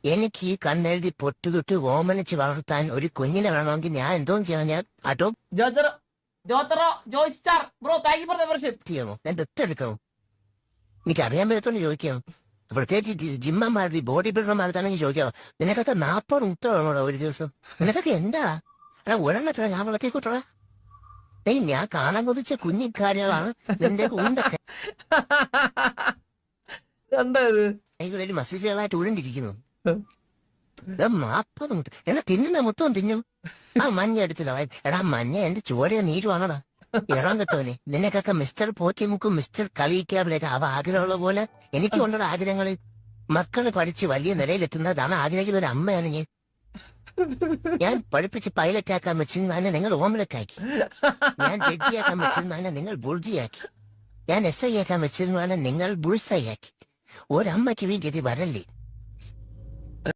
എനിക്ക് ഈ കണ്ണെഴുതി പൊട്ടുതൊട്ട് ഓമനിച്ച് വളർത്താൻ ഒരു കുഞ്ഞിനെ വേണമെങ്കിൽ ഞാൻ എന്തോ ചെയ്യാൻ ഞാൻ ചെയ്യണോ ഞാൻ ദത്തെടുക്കണോ എനിക്കറിയാൻ പറ്റത്തോണ്ട് ചോദിക്കാം. പ്രത്യേകിച്ച് ജിമ്മന്മാരുടെ ബോഡി ബിൽഡർമാർത്താണെങ്കിൽ ചോദിക്കാമോ നിനക്കൊക്കെ 40 മുട്ട വേണോടാ ഒരു ദിവസം? നിനക്കൊക്കെ എന്താ അല്ല ഒരെണ്ണത്ര ഞാൻ വളർത്തിക്കൂട്ടോടാ? ഞാൻ കാണാൻ കൊതിച്ച കുഞ്ഞിക്കാര്യങ്ങളാണ് നിന്റെ ഉണ്ടൊക്കെ മസിലുകളായിട്ട് ഉരുണ്ടിരിക്കുന്നു. 40 മുട്ട എന്നാ തിന്നുന്ന മൊത്തം തിന്നു. ആ മഞ്ഞ എടുത്തില്ല എടാ മഞ്ഞ എന്റെ ചോരയോ നീരുവാണോടാ ഇറാൻ കെട്ടോനെ. നിനക്കൊക്കെ മിസ്റ്റർ പോറ്റിമുക്കും മിസ്റ്റർ കളിക്കാവിലേക്ക് അവ ആഗ്രഹമുള്ള പോലെ എനിക്ക് കൊണ്ടുള്ള ആഗ്രഹങ്ങളിൽ മക്കള് പഠിച്ച് വലിയ നിലയിലെത്തുന്നതാണ് ആഗ്രഹിക്കുന്ന ഒരു അമ്മയാണ് ഞാൻ. ഞാൻ പഠിപ്പിച്ച് പൈലറ്റ് ആക്കാൻ വെച്ചിരുന്ന നിങ്ങൾ ഓംലറ്റ് ആക്കി. ഞാൻ ജഡ്ജിയാക്കാൻ വെച്ചിരുന്ന നിങ്ങൾ ബുൾജിയാക്കി. ഞാൻ SI ആക്കാൻ വെച്ചിരുന്ന നിങ്ങൾ ബുൾസൈ ആക്കി. ഒരമ്മയ്ക്ക് ഈ ഗതി വരല്ലേ?